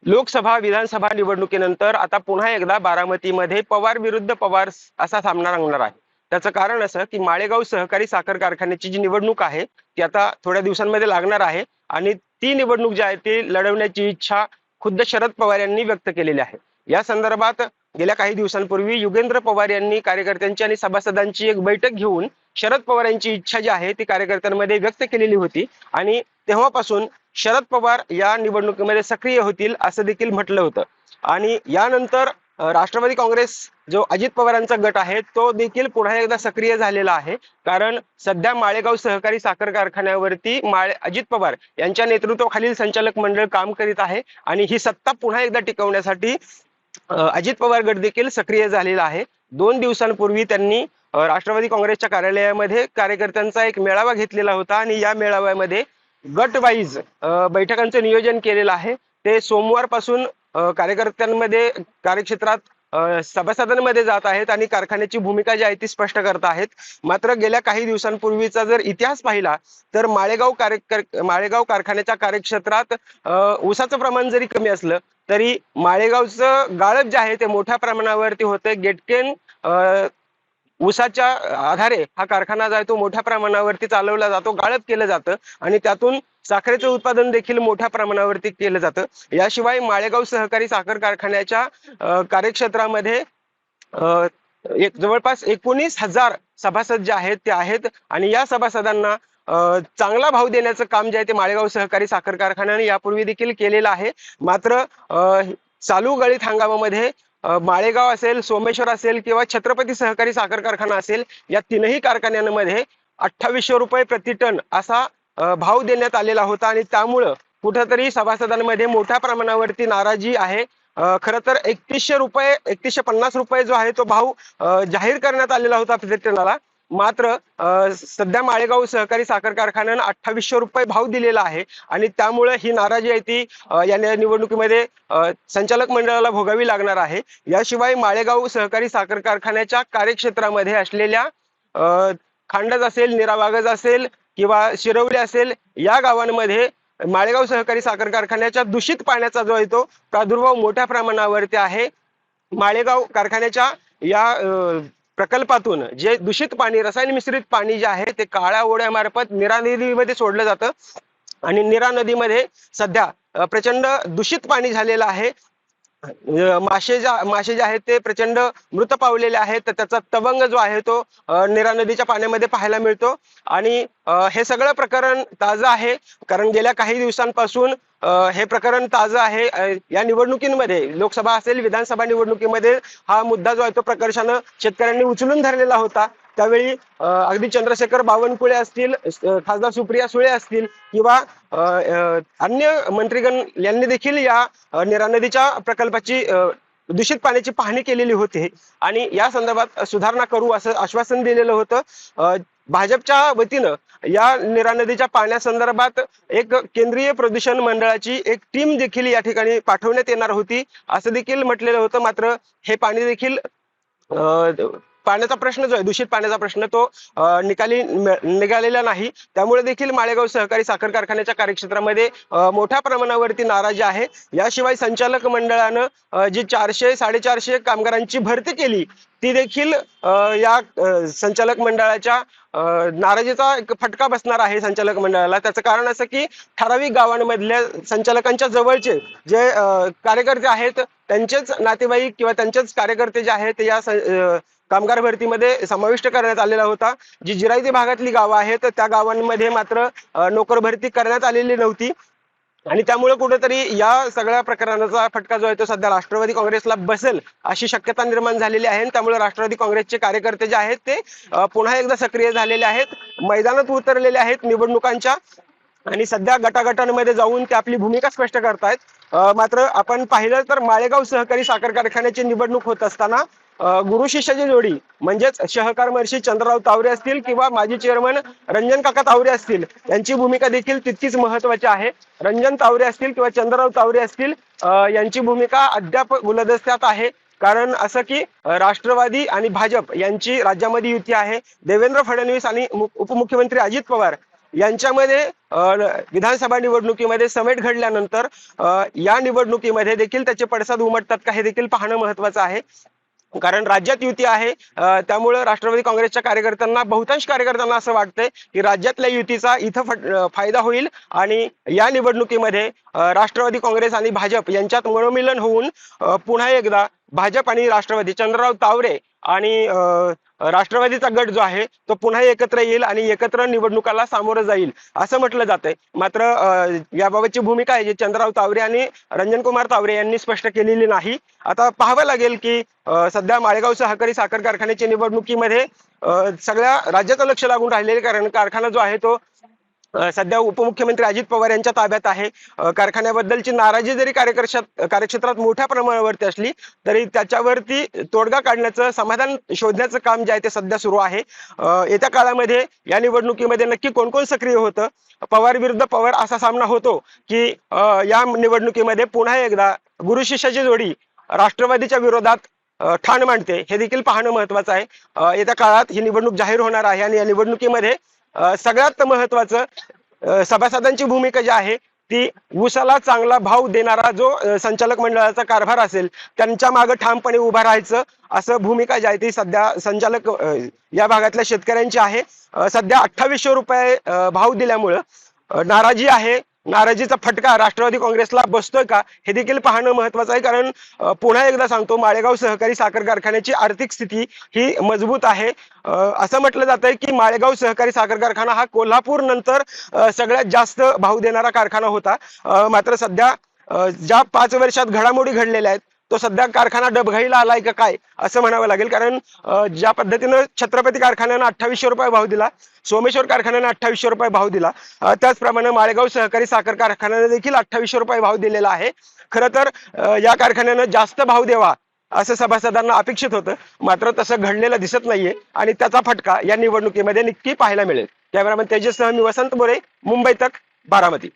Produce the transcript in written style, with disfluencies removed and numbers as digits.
लोकसभा विधानसभा निवडणुकीनंतर आता पुन्हा एकदा बारामतीमध्ये पवार विरुद्ध पवार असा सामना रंगणार आहे। त्याचं कारण असं की माळेगाव सहकारी साखर कारखान्याची जी निवडणूक आहे ती आता थोड्या दिवसांमध्ये लागणार आहे आणि ती निवडणूक जी आहे ती लढवण्याची इच्छा खुद्द शरद पवार यांनी व्यक्त केलेली आहे। या संदर्भात गेल्या काही दिवसांपूर्वी युगेंद्र पवार यांनी कार्यकर्त्यांची आणि सभासदांची एक बैठक घेऊन शरद पवार यांची इच्छा जी आहे ती कार्यकर्त्यांमध्ये व्यक्त केलेली होती आणि तेव्हापासून शरद पवार या निवडणुकीमध्ये सक्रिय होतील असं देखील म्हटलं होतं। आणि यानंतर राष्ट्रवादी काँग्रेस जो अजित पवारांचा गट आहे तो देखील पुन्हा एकदा सक्रिय झालेला आहे। कारण सध्या माळेगाव सहकारी साखर कारखान्यावरती अजित पवार यांच्या नेतृत्वाखालील संचालक मंडळ काम करीत आहे आणि ही सत्ता पुन्हा एकदा टिकवण्यासाठी अजित पवार गट देखील सक्रिय झालेला आहे। 2 दिवसांपूर्वी त्यांनी राष्ट्रवादी काँग्रेसच्या कार्यालयामध्ये कार्यकर्त्यांचा एक मेळावा घेतलेला होता आणि या मेळाव्यामध्ये गट वाईज बैठकांचं नियोजन केलेलं आहे। ते सोमवारपासून कार्यकर्त्यांमध्ये कार्यक्षेत्रात सभासदांमध्ये जात आहेत आणि कारखान्याची भूमिका जी आहे ती स्पष्ट करत आहेत। मात्र गेल्या काही दिवसांपूर्वीचा जर इतिहास पाहिला तर माळेगाव कारखान्याच्या कार्यक्षेत्रात ऊसाचं प्रमाण जरी कमी असलं तरी माळेगावचं गाळप जे आहे ते मोठ्या प्रमाणावरती होतं। गेटकेन ऊसाच्या आधारे हा कारखाना जो आहे तो मोठ्या प्रमाणावरती चालवला जातो, गाळप केलं जातं आणि त्यातून साखरेचं उत्पादन देखील मोठ्या प्रमाणावरती केलं जातं। याशिवाय माळेगाव सहकारी साखर कारखान्याच्या कार्यक्षेत्रामध्ये एक जवळपास 19,000 सभासद जे आहेत ते आहेत आणि या सभासदांना चांगला भाव देण्याचं काम जे आहे ते माळेगाव सहकारी साखर कारखान्याने यापूर्वी देखील केलेलं आहे। मात्र चालू गळीत हंगामामध्ये माळेगाव असेल, सोमेश्वर असेल किंवा छत्रपती सहकारी साखर कारखाना असेल या तीनही कारखान्यांमध्ये 2800 रुपये प्रति टन असा भाव देण्यात आलेला होता आणि त्यामुळं कुठेतरी सभासदांमध्ये मोठ्या प्रमाणावरती नाराजी आहे। खरं तर 3100 रुपये 3150 रुपये जो आहे तो भाव जाहीर करण्यात आलेला होता प्रति टनाला। मात्र सध्या माळेगाव सहकारी साखर कारखान्यानं 2800 रुपये भाव दिलेला आहे आणि त्यामुळे ही नाराजी आहे ती या निवडणुकीमध्ये संचालक मंडळाला भोगावी लागणार आहे। याशिवाय माळेगाव सहकारी साखर कारखान्याच्या कार्यक्षेत्रामध्ये असलेल्या खांडज असेल, निरावागज असेल किंवा शिरवली असेल या गावांमध्ये माळेगाव सहकारी साखर कारखान्याच्या दूषित पाण्याचा जो आहे तो प्रादुर्भाव मोठ्या प्रमाणावरती आहे। माळेगाव कारखान्याच्या या प्रकल्पातून जे दूषित पाणी, रसायन मिश्रित पाणी जे आहे ते काळ्या ओढ्यामार्फत नीरा नदीमध्ये सोडलं जातं आणि नीरा नदीमध्ये सध्या प्रचंड दूषित पाणी झालेलं आहे। मासे जे आहेत ते प्रचंड मृत पावलेले आहेत, तर त्याचा तवंग जो आहे तो नीरा नदीच्या पाण्यामध्ये पाहायला मिळतो आणि हे सगळं प्रकरण ताजं आहे कारण गेल्या काही दिवसांपासून हे प्रकरण ताजं आहे। या निवडणुकीमध्ये लोकसभा असेल, विधानसभा निवडणुकीमध्ये हा मुद्दा जो आहे तो प्रकर्षानं शेतकऱ्यांनी उचलून धरलेला होता। त्यावेळी अगदी चंद्रशेखर बावनकुळे असतील, खासदार सुप्रिया सुळे असतील किंवा अन्य मंत्रीगण यांनी देखील या नीरा नदीच्या प्रकल्पाची दूषित पाण्याची पाहणी केलेली होती आणि या संदर्भात सुधारणा करू असं आश्वासन दिलेलं होतं। भाजपच्या वतीनं या नीरा नदीच्या पाण्यासंदर्भात एक केंद्रीय प्रदूषण मंडळाची एक टीम देखील या ठिकाणी पाठवण्यात येणार होती असं देखील म्हटलेलं होतं। मात्र हे पाणी देखील पाण्याचा प्रश्न जो आहे, दूषित पाण्याचा प्रश्न तो निघालेला नाही। त्यामुळे देखील माळेगाव सहकारी साखर कारखान्याच्या कार्यक्षेत्रामध्ये मोठ्या प्रमाणावरती नाराजी आहे। याशिवाय संचालक मंडळानं जी 400-450 कामगारांची भरती केली ती देखील या संचालक मंडळाच्या नाराजीचा एक फटका बसणार आहे संचालक मंडळाला। त्याचं कारण असं की ठराविक गावांमधल्या संचालकांच्या जवळचे जे कार्यकर्ते आहेत त्यांचेच नातेवाईक किंवा त्यांचेच कार्यकर्ते जे आहेत या कामगार भरतीमध्ये समाविष्ट करण्यात आलेला होता। जी जिरायती भागातली गावं आहेत त्या गावांमध्ये मात्र नोकर भरती करण्यात आलेली नव्हती आणि त्यामुळे कुठेतरी या सगळ्या प्रकरणाचा फटका जो आहे तो सध्या राष्ट्रवादी काँग्रेसला बसेल अशी शक्यता निर्माण झालेली आहे। त्यामुळे राष्ट्रवादी काँग्रेसचे कार्यकर्ते जे आहेत ते पुन्हा एकदा सक्रिय झालेले आहेत, मैदानात उतरलेले आहेत निवडणुकांच्या आणि सध्या गटागटांमध्ये जाऊन ते आपली भूमिका स्पष्ट करतायत। मात्र आपण पाहिलं तर माळेगाव सहकारी साखर कारखान्याची निवडणूक होत असताना गुरु शिष्याची जोडी म्हणजेच सहकार महर्षी चंद्रराव तावरे असतील किंवा माजी चेअरमन रंजन काका तावरे असतील यांची भूमिका देखील तितकीच महत्वाची आहे। रंजन तावरे असतील किंवा चंद्रराव तावरे असतील यांची भूमिका अद्याप गुलदस्त्यात आहे। कारण असं की राष्ट्रवादी आणि भाजप यांची राज्यामध्ये युती आहे। देवेंद्र फडणवीस आणि उपमुख्यमंत्री अजित पवार यांच्यामध्ये विधानसभा निवडणुकीमध्ये समेट घडल्यानंतर या निवडणुकीमध्ये देखील त्याचे पडसाद उमटतात का हे देखील पाहणं महत्त्वाचं आहे. कारण राज्यात युती आहे, त्यामुळे राष्ट्रवादी काँग्रेसच्या कार्यकर्त्यांना, बहुतांश कार्यकर्त्यांना असं वाटतंय की राज्यातल्या युतीचा इथं फायदा होईल आणि या निवडणुकीमध्ये राष्ट्रवादी काँग्रेस आणि भाजप यांच्यात मनोमिलन होऊन पुन्हा एकदा भाजप आणि राष्ट्रवादी, चंद्रराव तावरे आणि राष्ट्रवादीचा गट जो आहे तो पुन्हा एकत्र येईल आणि एकत्र निवडणुकाला सामोरं जाईल असं म्हटलं जातंय. मात्र याबाबतची भूमिका आहे जी चंद्रराव तावरे आणि रंजनकुमार तावरे यांनी स्पष्ट केलेली नाही. आता पाहावं लागेल की सध्या माळेगाव सहकारी साखर कारखान्याच्या निवडणुकीमध्ये सगळ्या राज्याचं लक्ष लागून राहिलेले, कारण कारखाना जो आहे तो सध्या उपमुख्यमंत्री अजित पवार यांच्या ताब्यात आहे. कारखान्याबद्दलची नाराजी जरी कार्यक्षेत्रात मोठ्या प्रमाणावरती असली तरी त्याच्यावरती तोडगा काढण्याचं, समाधान शोधण्याचं काम जे आहे ते सध्या सुरू आहे. येत्या काळामध्ये या निवडणुकीमध्ये नक्की कोण कोण सक्रिय होतं, पवार विरुद्ध पवार असा सामना होतो की या निवडणुकीमध्ये पुन्हा एकदा गुरु शिष्याची जोडी राष्ट्रवादीच्या विरोधात ठाण मांडते हे देखील पाहणं महत्वाचं आहे. येत्या काळात ही निवडणूक जाहीर होणार आहे आणि या निवडणुकीमध्ये सगळ्यात महत्वाचं सभासदांची भूमिका जी आहे ती ऊसाला चांगला भाव देणारा जो संचालक मंडळाचा कारभार असेल त्यांच्या मागे ठामपणे उभा राहायचं, असं भूमिका जी आहे ती सध्या संचालक या भागातल्या शेतकऱ्यांची आहे. सध्या 2800 रुपये भाव दिल्यामुळं नाराजी आहे. नाराजीचा फटका राष्ट्रवादी काँग्रेसला बसतोय का हे देखील पाहणं महत्वाचं आहे. कारण पुन्हा एकदा सांगतो, माळेगाव सहकारी साखर कारखान्याची आर्थिक स्थिती ही मजबूत आहे. असं म्हटलं जातंय की माळेगाव सहकारी साखर कारखाना हा कोल्हापूर नंतर सगळ्यात जास्त भाव देणारा कारखाना होता. मात्र सध्या ज्या 5 वर्षात घडामोडी घडलेल्या आहेत तो सध्या कारखाना डबघाईला आलाय का काय असं म्हणावं लागेल. कारण ज्या पद्धतीनं छत्रपती कारखान्यानं 2800 रुपये भाव दिला, सोमेश्वर कारखान्यानं 2800 रुपये भाव दिला, त्याचप्रमाणे माळेगाव सहकारी साखर कारखान्याने देखील 2800 रुपये भाव दिलेला आहे. खरं तर या कारखान्यानं जास्त भाव द्यावा असं सभासदांना अपेक्षित होतं, मात्र तसं घडलेलं दिसत नाहीये आणि त्याचा फटका या निवडणुकीमध्ये नक्की पाहायला मिळेल. कॅमेरामन तेजससह मी वसंत मोरे, मुंबई तक, बारामती.